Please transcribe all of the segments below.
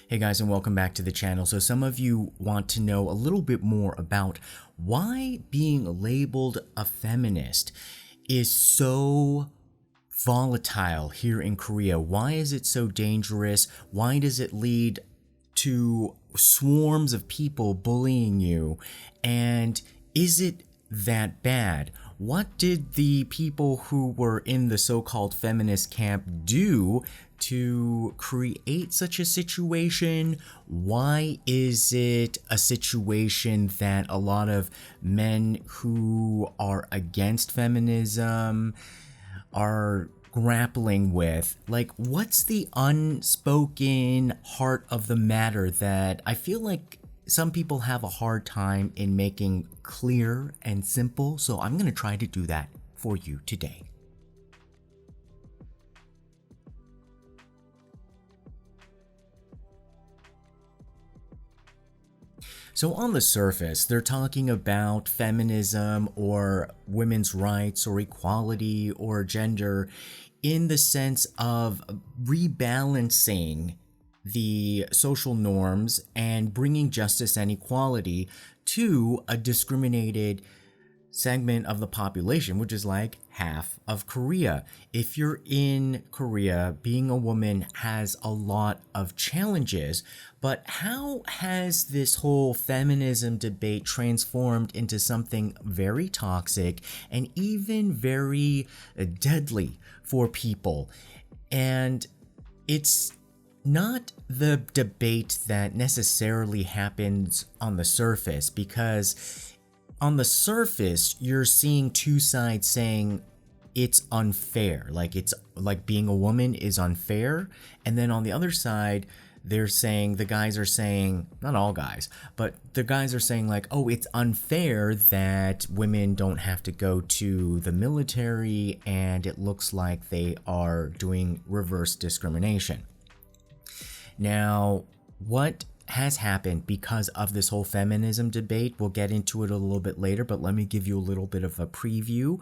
Hey guys, and welcome back to the channel. So some of you want to know a little bit more about why being labeled a feminist is so volatile here in Korea. Why is it so dangerous? Why does it lead to swarms of people bullying you? And is it that bad? What did the people who were in the so-called feminist camp do to create such a situation? Why is it a situation that a lot of men who are against feminism are grappling with? Like, what's the unspoken heart of the matter that I feel like some people have a hard time in making clear and simple? So I'm going to try to do that for you today. So on the surface, they're talking about feminism or women's rights or equality or gender in the sense of rebalancing the social norms and bringing justice and equality to a discriminated segment of the population, which is like half of Korea. If you're in Korea, being a woman has a lot of challenges, but how has this whole feminism debate transformed into something very toxic and even very deadly for people? And it's not the debate that necessarily happens on the surface, because on the surface you're seeing two sides saying it's unfair, like it's like being a woman is unfair, and then on the other side they're saying, the guys are saying, not all guys, but the guys are saying like, oh, it's unfair that women don't have to go to the military, and it looks like they are doing reverse discrimination. Now, what has happened because of this whole feminism debate, we'll get into it a little bit later, but let me give you a little bit of a preview.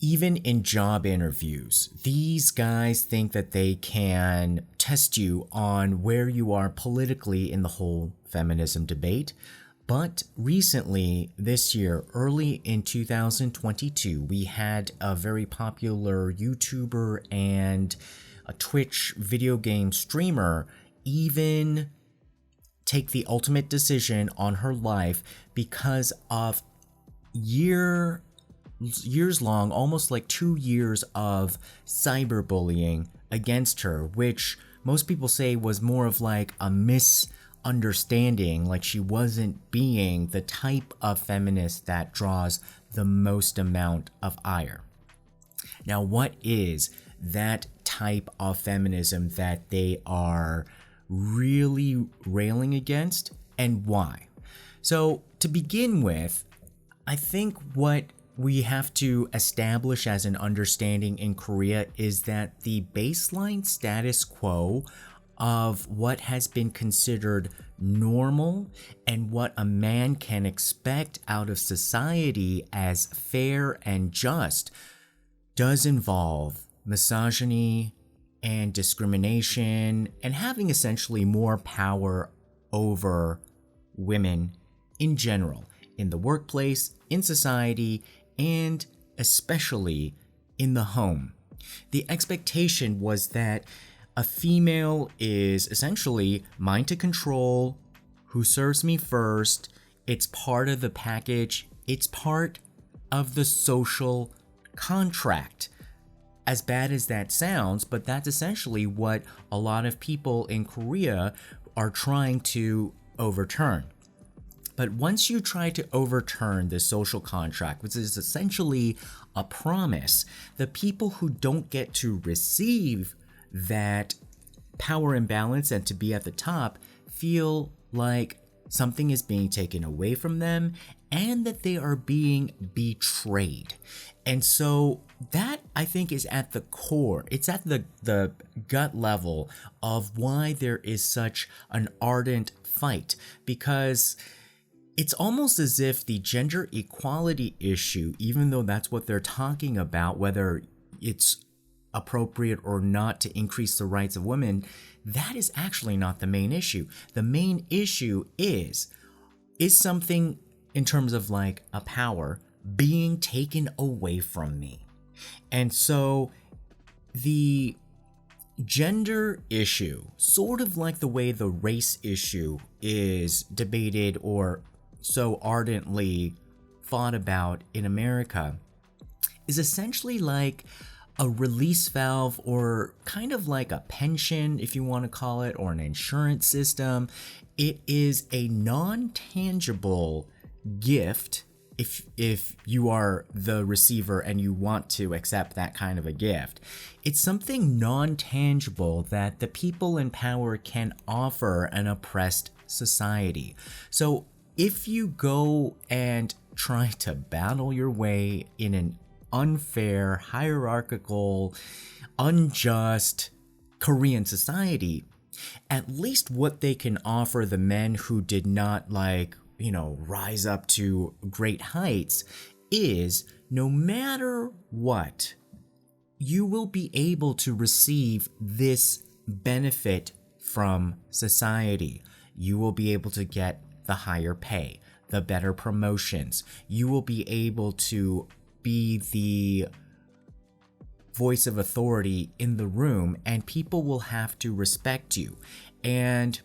Even in job interviews, these guys think that they can test you on where you are politically in the whole feminism debate. But recently, this year, early in 2022, we had a very popular YouTuber and a Twitch video game streamer even take the ultimate decision on her life because of years long, almost like 2 years of cyberbullying against her, which most people say was more of like a misunderstanding, like she wasn't being the type of feminist that draws the most amount of ire. Now, what is that type of feminism that they are really railing against, and why? So to begin with, I think what we have to establish as an understanding in Korea is that the baseline status quo of what has been considered normal and what a man can expect out of society as fair and just does involve misogyny and discrimination and having essentially more power over women in general, in the workplace, in society, and especially in the home. The expectation was that a female is essentially mine to control, who serves me first, it's part of the package, it's part of the social contract. As bad as that sounds, but that's essentially what a lot of people in Korea are trying to overturn. But once you try to overturn this social contract, which is essentially a promise, the people who don't get to receive that power imbalance and to be at the top feel like something is being taken away from them and that they are being betrayed. And so that, I think, is at the core, it's at the gut level of why there is such an ardent fight, because it's almost as if the gender equality issue, even though that's what they're talking about, whether it's appropriate or not to increase the rights of women, that is actually not the main issue. The main issue is something in terms of like a power being taken away from me. And so the gender issue, sort of like the way the race issue is debated or so ardently thought about in America, is essentially like a release valve, or kind of like a pension, if you want to call it, or an insurance system. It is a non-tangible gift if you are the receiver and you want to accept that kind of a gift. It's something non-tangible that the people in power can offer an oppressed society. So if you go and try to battle your way in an unfair, hierarchical, unjust Korean society, at least what they can offer the men who did not, like, rise up to great heights is, no matter what, you will be able to receive this benefit from society. You will be able to get the higher pay, the better promotions. You will be able to be the voice of authority in the room, and people will have to respect you. And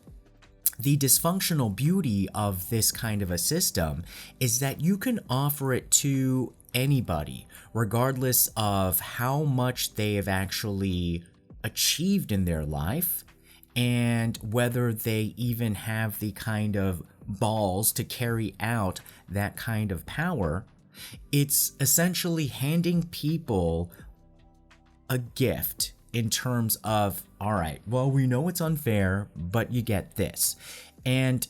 the dysfunctional beauty of this kind of a system is that you can offer it to anybody, regardless of how much they have actually achieved in their life, and whether they even have the kind of balls to carry out that kind of power. It's essentially handing people a gift in terms of, all right, well, we know it's unfair, but you get this. And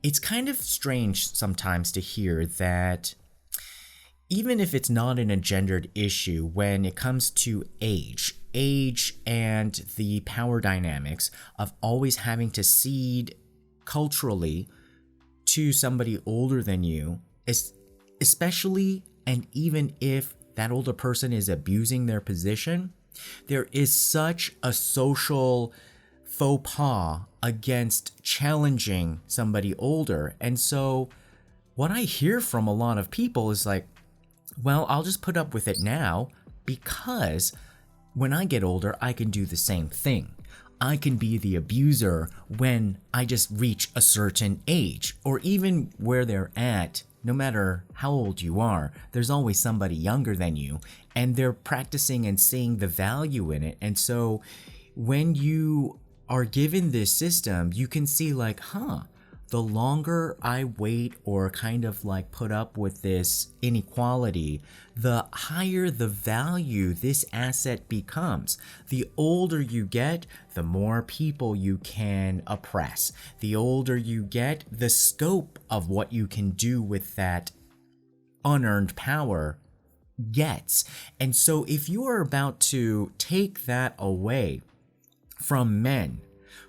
it's kind of strange sometimes to hear that even if it's not an gendered issue, when it comes to age and the power dynamics of always having to cede culturally to somebody older than you, especially and even if that older person is abusing their position, there is such a social faux pas against challenging somebody older. And so what I hear from a lot of people is like, well, I'll just put up with it now because when I get older, I can do the same thing. I can be the abuser when I just reach a certain age, or even where they're at. No matter how old you are, there's always somebody younger than you, and they're practicing and seeing the value in it. And so when you are given this system, you can see like, the longer I wait or kind of like put up with this inequality, the higher the value this asset becomes. The older you get, the more people you can oppress. The older you get, the scope of what you can do with that unearned power gets. And so if you are about to take that away from men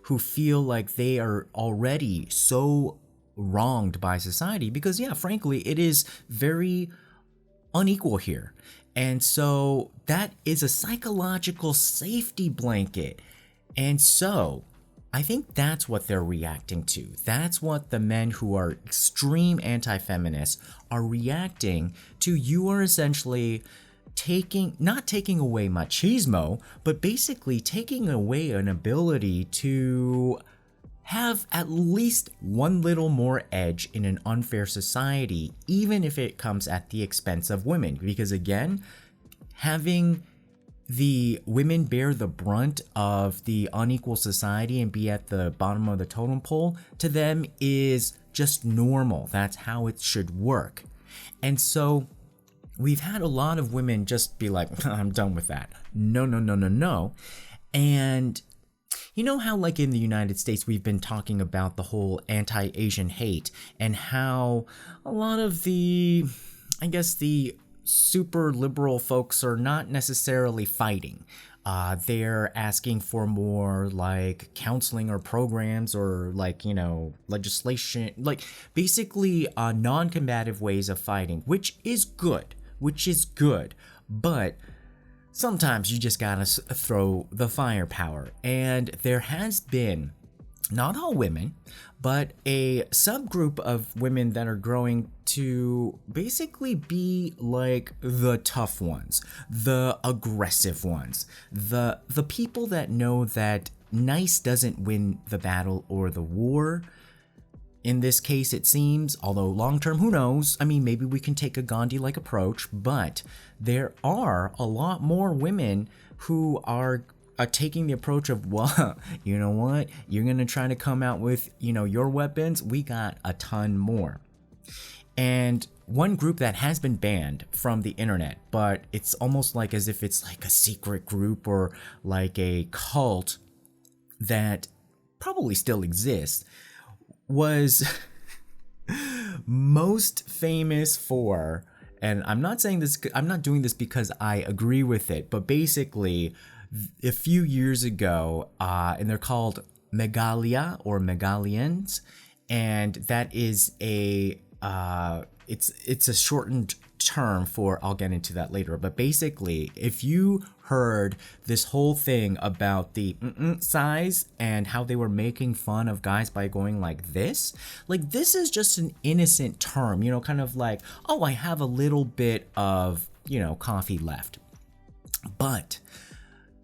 who feel like they are already so wronged by society, because frankly, it is very unequal here. And so that is a psychological safety blanket. And so I think that's what they're reacting to. That's what the men who are extreme anti-feminists are reacting to. You are essentially not taking away machismo, but basically taking away an ability to have at least one little more edge in an unfair society, even if it comes at the expense of women. Because again, having the women bear the brunt of the unequal society and be at the bottom of the totem pole, to them is just normal. That's how it should work. And so we've had a lot of women just be like, I'm done with that. No. And you know how like in the United States, we've been talking about the whole anti-Asian hate and how a lot of the super liberal folks are not necessarily fighting. They're asking for more like counseling or programs or like, legislation, like basically non-combative ways of fighting, which is good. But sometimes you just gotta throw the firepower. And there has been, not all women, but a subgroup of women that are growing to basically be like the tough ones, the aggressive ones, the people that know that nice doesn't win the battle or the war. In this case, it seems, although long term, who knows? I mean, maybe we can take a Gandhi-like approach, but there are a lot more women who are taking the approach of, well, you know what? You're going to try to come out with, your weapons. We got a ton more. And one group that has been banned from the internet, but it's almost like as if it's like a secret group or like a cult that probably still exists, was most famous for, and I'm not doing this because I agree with it, but basically a few years ago, and they're called Megalia or Megallians, and that is it's a shortened term for, I'll get into that later, but basically if you heard this whole thing about the size and how they were making fun of guys by going like this is just an innocent term, kind of like, oh, I have a little bit of, coffee left. But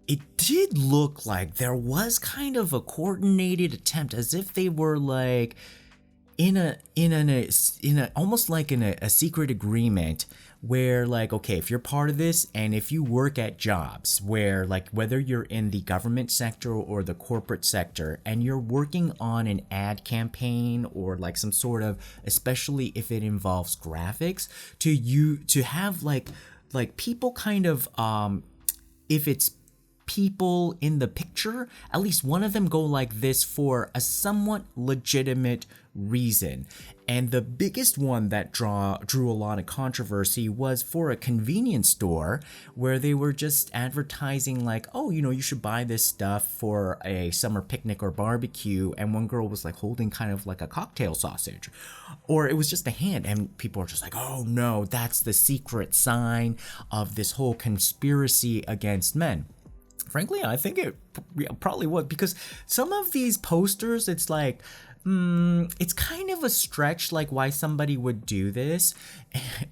it did look like there was kind of a coordinated attempt, as if they were like in a almost like in a secret agreement where, like, okay, if you're part of this and if you work at jobs where, like, whether you're in the government sector or the corporate sector and you're working on an ad campaign or like some sort of, especially if it involves graphics, to have like people kind of, if it's people in the picture, at least one of them go like this for a somewhat legitimate reason. And the biggest one that drew a lot of controversy was for a convenience store where they were just advertising like, oh, you should buy this stuff for a summer picnic or barbecue, and one girl was like holding kind of like a cocktail sausage, or it was just a hand, and people are just like, oh no, that's the secret sign of this whole conspiracy against men. Frankly, I think it probably was, because some of these posters, it's like, it's kind of a stretch, like why somebody would do this.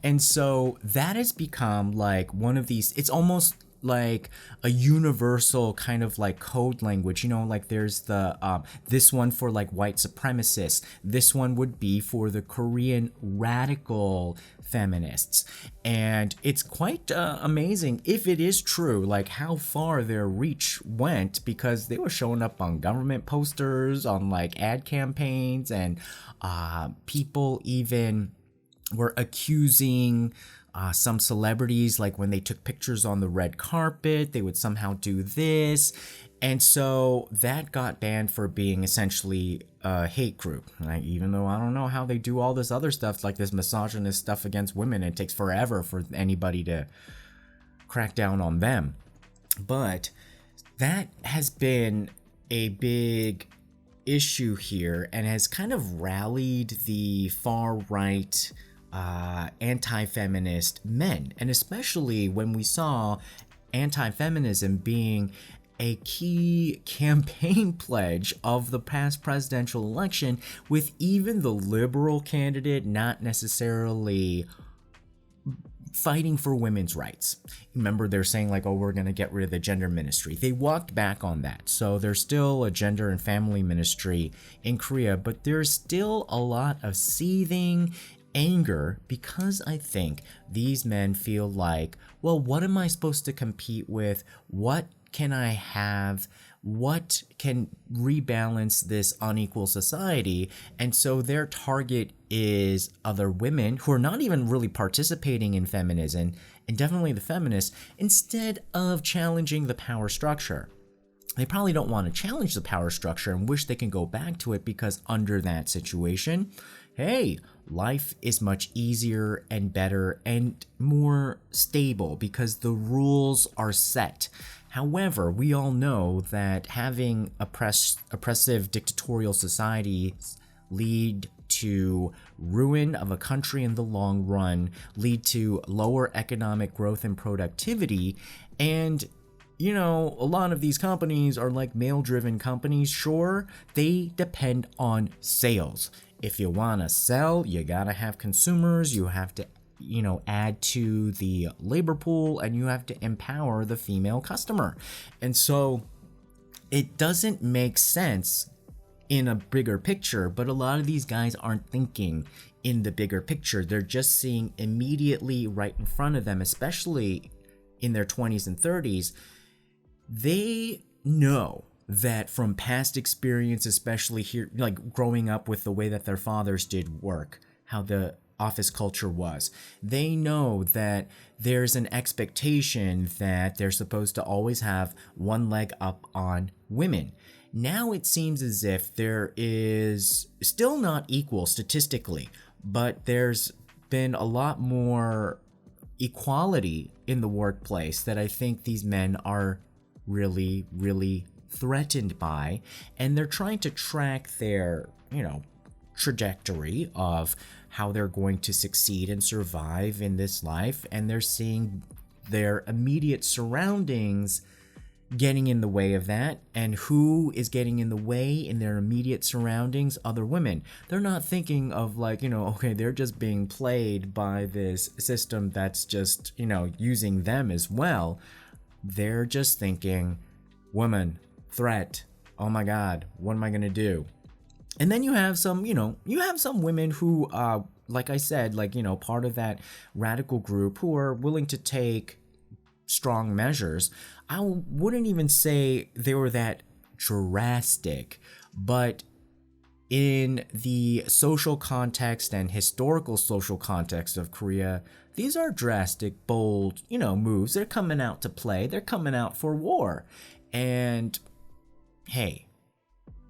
And so that has become like one of these, it's almost like a universal kind of like code language, like there's the this one for like white supremacists, this one would be for the Korean radical feminists, and it's quite amazing if it is true, like how far their reach went, because they were showing up on government posters, on like ad campaigns, and people even were accusing some celebrities, like when they took pictures on the red carpet, they would somehow do this. And so that got banned for being essentially a hate group. Like, even though I don't know how they do all this other stuff, like this misogynist stuff against women, it takes forever for anybody to crack down on them. But that has been a big issue here and has kind of rallied the far right anti-feminist men, and especially when we saw anti-feminism being a key campaign pledge of the past presidential election, with even the liberal candidate not necessarily fighting for women's rights. Remember, they're saying like, oh, we're going to get rid of the gender ministry. They walked back on that. So there's still a gender and family ministry in Korea, but there's still a lot of seething anger, because I think these men feel like, well, what am I supposed to compete with? What can I have? What can rebalance this unequal society? And so their target is other women who are not even really participating in feminism, and definitely the feminists, instead of challenging the power structure. They probably don't want to challenge the power structure and wish they can go back to it, because under that situation, hey, life is much easier and better and more stable because the rules are set. However, we all know that having oppressive dictatorial societies lead to ruin of a country in the long run, lead to lower economic growth and productivity. And you know, a lot of these companies are like male-driven companies. Sure, they depend on sales. If you want to sell, you gotta have consumers. You have to, you know, add to the labor pool, and you have to empower the female customer. And so it doesn't make sense in a bigger picture, but a lot of these guys aren't thinking in the bigger picture. They're just seeing immediately right in front of them, especially in their 20s and 30s. They know that from past experience, especially here, like growing up with the way that their fathers did work, how the office culture was. They know that there's an expectation that they're supposed to always have one leg up on women. Now it seems as if there is still not equal statistically, but there's been a lot more equality in the workplace that I think these men are really, really threatened by, and they're trying to track their, you know, trajectory of how they're going to succeed and survive in this life, and they're seeing their immediate surroundings getting in the way of that. And who is getting in the way in their immediate surroundings? Other women. They're not thinking of like, you know, okay, they're just being played by this system that's just, you know, using them as well. They're just thinking, woman, threat, oh my god, what am I gonna do? And then you have some, you know, you have some women who, like I said, like, you know, part of that radical group who are willing to take strong measures. I wouldn't even say they were that drastic, but in the social context and historical social context of Korea, these are drastic, bold, you know, moves. They're coming out to play. They're coming out for war. And hey,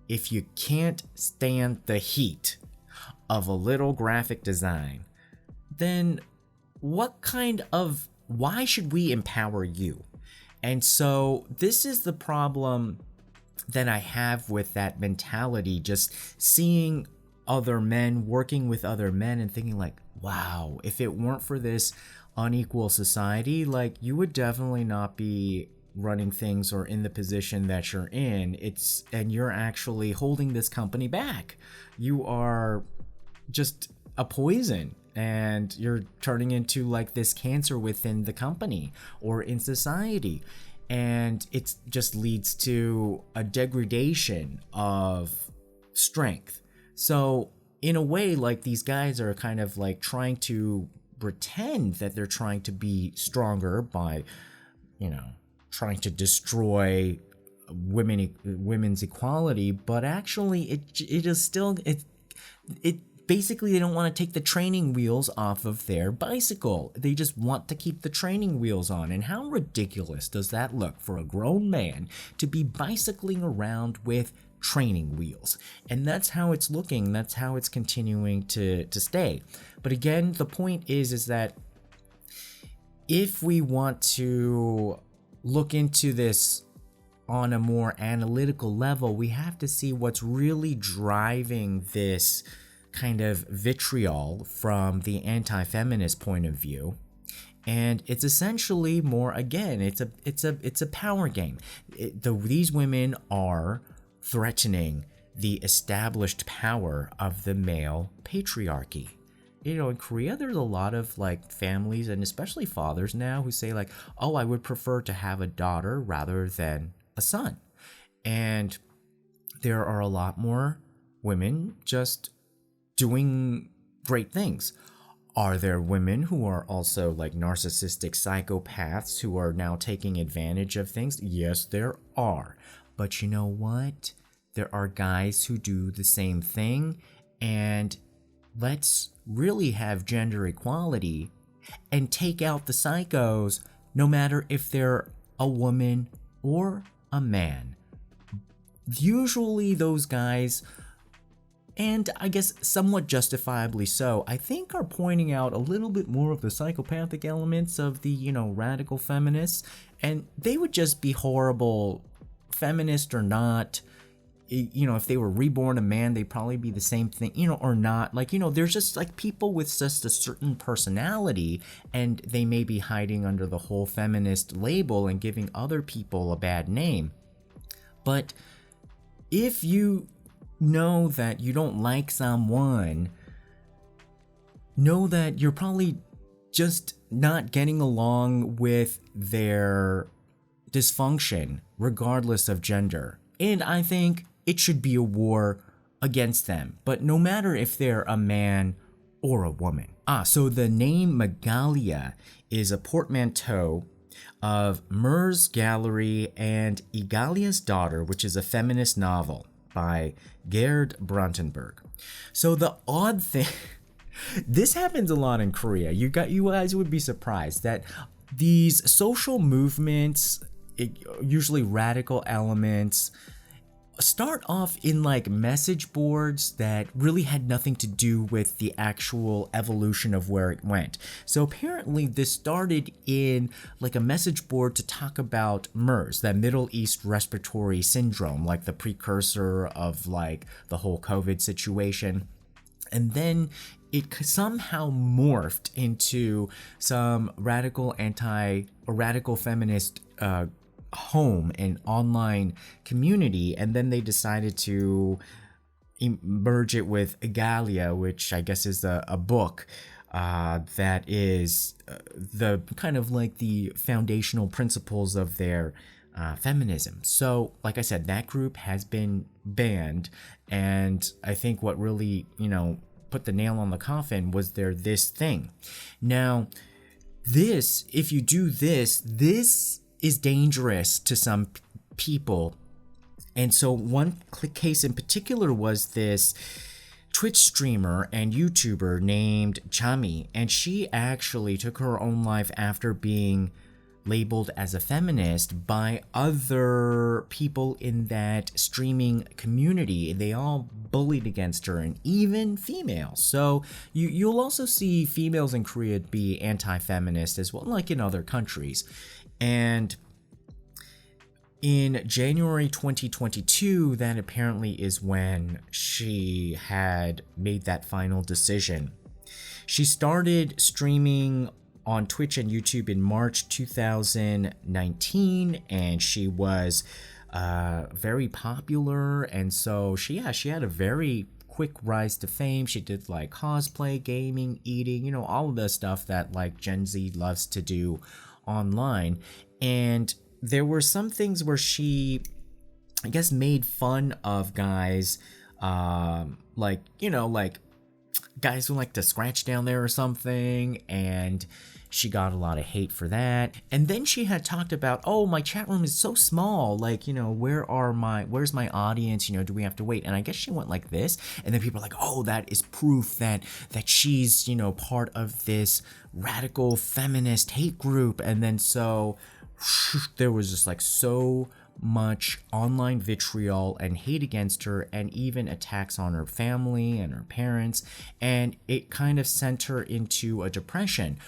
if you can't stand the heat of a little graphic design, then why should we empower you? And so this is the problem that I have with that mentality, just seeing other men working with other men and thinking like, wow, if it weren't for this unequal society, like, you would definitely not be running things or in the position that you're in. And you're actually holding this company back. You are just a poison, and you're turning into like this cancer within the company or in society. And it just leads to a degradation of strength. So in a way, like, these guys are kind of like trying to pretend that they're trying to be stronger by, you know, trying to destroy women's equality, but actually it is still it basically, they don't want to take the training wheels off of their bicycle. They just want to keep the training wheels on. And how ridiculous does that look for a grown man to be bicycling around with training wheels? And that's how it's looking. That's how it's continuing to stay. But again, the point is that if we want to look into this on a more analytical level, we have to see what's really driving this kind of vitriol from the anti-feminist point of view. And it's essentially more, again, it's a power game. These women are threatening the established power of the male patriarchy. You know, in Korea, there's a lot of like families and especially fathers now who say like, oh, I would prefer to have a daughter rather than a son. And there are a lot more women just doing great things. Are there women who are also like narcissistic psychopaths who are now taking advantage of things? Yes, there are. But you know what? There are guys who do the same thing, and let's really have gender equality and take out the psychos, no matter if they're a woman or a man. Usually those guys, and I guess somewhat justifiably so, I think are pointing out a little bit more of the psychopathic elements of the, you know, radical feminists, and they would just be horrible, feminist or not. if they were reborn a man, they'd probably be the same thing, or not. Like, there's just like people with just a certain personality, and they may be hiding under the whole feminist label and giving other people a bad name. But if you know that you don't like someone, know that you're probably just not getting along with their dysfunction, regardless of gender. And I think it should be a war against them, but no matter if they're a man or a woman. So the name Megalia is a portmanteau of Murs Gallery and Egalia's Daughter, which is a feminist novel by Gerd Brandenburg. So the odd thing, this happens a lot in Korea. You guys would be surprised that these social movements, usually radical elements, start off in like message boards that really had nothing to do with the actual evolution of where it went. So apparently this started in like a message board to talk about MERS, that Middle East respiratory syndrome, like the precursor of like the whole COVID situation. And then it somehow morphed into some radical feminist home and online community, and then they decided to merge it with Egalia, which I guess is a book that is the kind of like the foundational principles of their feminism. So like I said, that group has been banned, and I think what really put the nail on the coffin was this thing. Now this, if you do this is dangerous to some people. And so one case in particular was this Twitch streamer and YouTuber named Jammie, and she actually took her own life after being labeled as a feminist by other people in that streaming community. They all bullied against her, and even females. So you'll also see females in Korea be anti-feminist as well, like in other countries. And in January 2022, that apparently is when she had made that final decision. She started streaming on Twitch and YouTube in March 2019, and she was very popular, and so she had a very quick rise to fame. She did like cosplay, gaming, eating, all of the stuff that like Gen Z loves to do online. And there were some things where she, I guess, made fun of guys, like guys who like to scratch down there or something, and she got a lot of hate for that. And then she had talked about, oh, my chat room is so small, like, where's my audience, do we have to wait? And I guess she went like this, and then people are like, oh, that is proof that she's, part of this radical feminist hate group. And then so there was just like so much online vitriol and hate against her, and even attacks on her family and her parents, and it kind of sent her into a depression.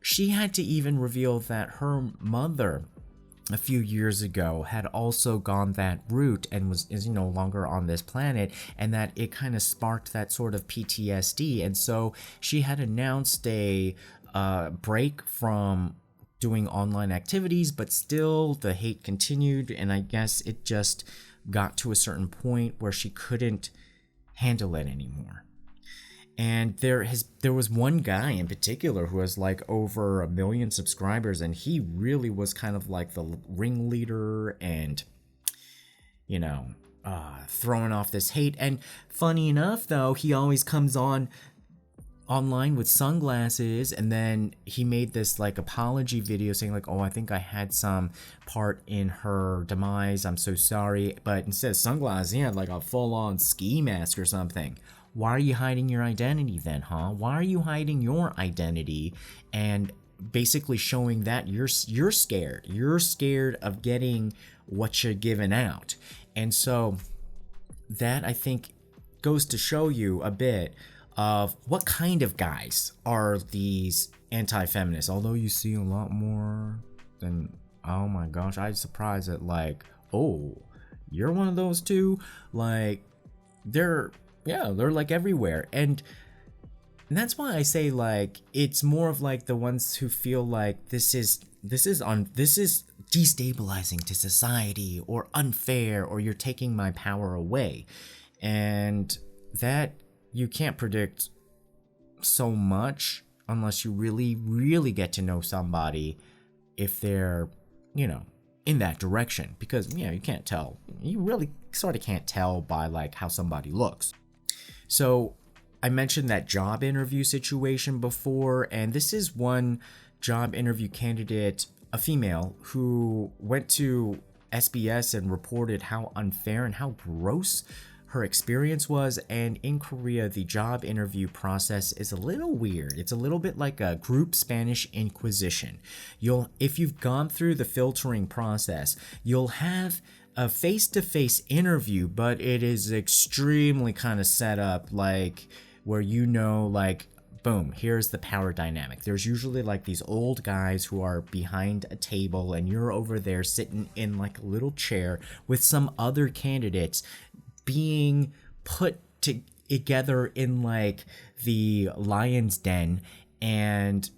She had to even reveal that her mother a few years ago had also gone that route and is no longer on this planet, and that it kind of sparked that sort of PTSD. And so she had announced a break from doing online activities, but still the hate continued, and I guess it just got to a certain point where she couldn't handle it anymore. And there was one guy in particular who has like over 1 million subscribers, and he really was kind of like the ringleader and throwing off this hate. And funny enough though, he always comes online with sunglasses, and then he made this like apology video saying like, oh, I think I had some part in her demise, I'm so sorry. But instead of sunglasses, he had like a full-on ski mask or something. Why are you hiding your identity then, huh? Why are you hiding your identity and basically showing that you're scared? You're scared of getting what you're giving out. And so that, I think, goes to show you a bit of what kind of guys are these anti-feminists. Although you see a lot more than, oh my gosh, I was surprised at like, oh, you're one of those too. Like, they're like everywhere. And that's why I say, like, it's more of like the ones who feel like this is destabilizing to society, or unfair, or you're taking my power away. And that you can't predict so much unless you really, really get to know somebody, if they're, in that direction. Because, you can't tell. You really sort of can't tell by, like, how somebody looks. So I mentioned that job interview situation before, and this is one job interview candidate, a female, who went to SBS and reported how unfair and how gross her experience was. And in Korea, the job interview process is a little weird. It's a little bit like a group Spanish Inquisition. If you've gone through the filtering process, you'll have a face-to-face interview, but it is extremely kind of set up, like, where like, boom, here's the power dynamic. There's usually like these old guys who are behind a table, and you're over there sitting in like a little chair with some other candidates being put together in like the lion's den, and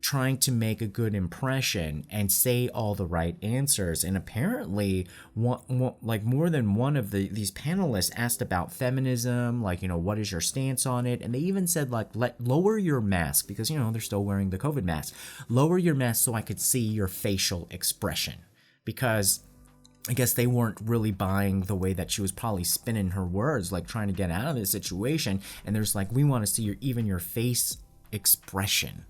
trying to make a good impression and say all the right answers. And apparently like more than one of these panelists asked about feminism, like, what is your stance on it? And they even said, like, lower your mask, because they're still wearing the COVID mask. Lower your mask so I could see your facial expression, because I guess they weren't really buying the way that she was probably spinning her words, like trying to get out of this situation. And there's like, we want to see your face expression.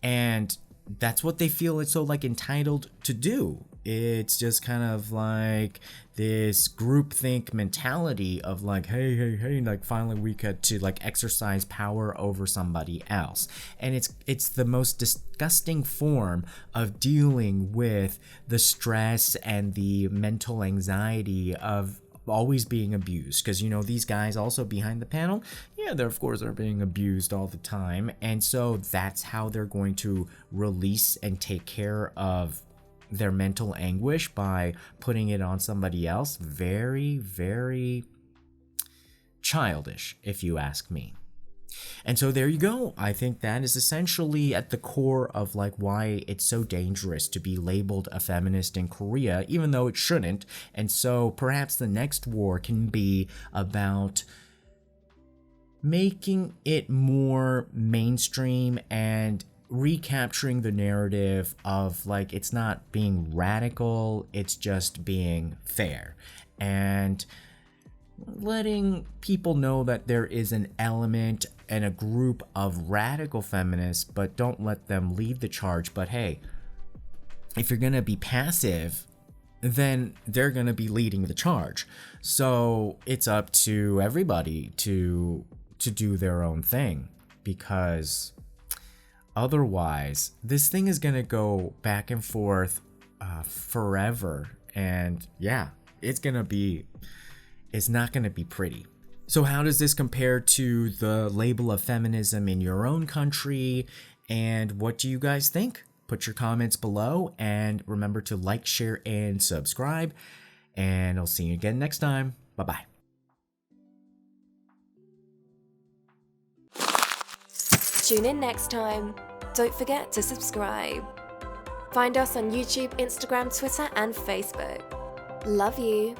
And that's what they feel it's so like entitled to do. It's just kind of like this groupthink mentality of like, hey, like finally we get to like exercise power over somebody else. And it's the most disgusting form of dealing with the stress and the mental anxiety of always being abused. Because these guys also behind the panel, they're being abused all the time. And so that's how they're going to release and take care of their mental anguish, by putting it on somebody else. Very, very childish, if you ask me. And so there you go. I think that is essentially at the core of like why it's so dangerous to be labeled a feminist in Korea, even though it shouldn't. And so perhaps the next war can be about making it more mainstream and recapturing the narrative of like, it's not being radical, it's just being fair. And letting people know that there is an element and a group of radical feminists, but don't let them lead the charge. But hey, if you're gonna be passive, then they're gonna be leading the charge. So it's up to everybody to do their own thing, because otherwise this thing is gonna go back and forth forever. And it's not gonna be pretty. So how does this compare to the label of feminism in your own country? And what do you guys think? Put your comments below, and remember to like, share, and subscribe. And I'll see you again next time. Bye-bye. Tune in next time. Don't forget to subscribe. Find us on YouTube, Instagram, Twitter, and Facebook. Love you.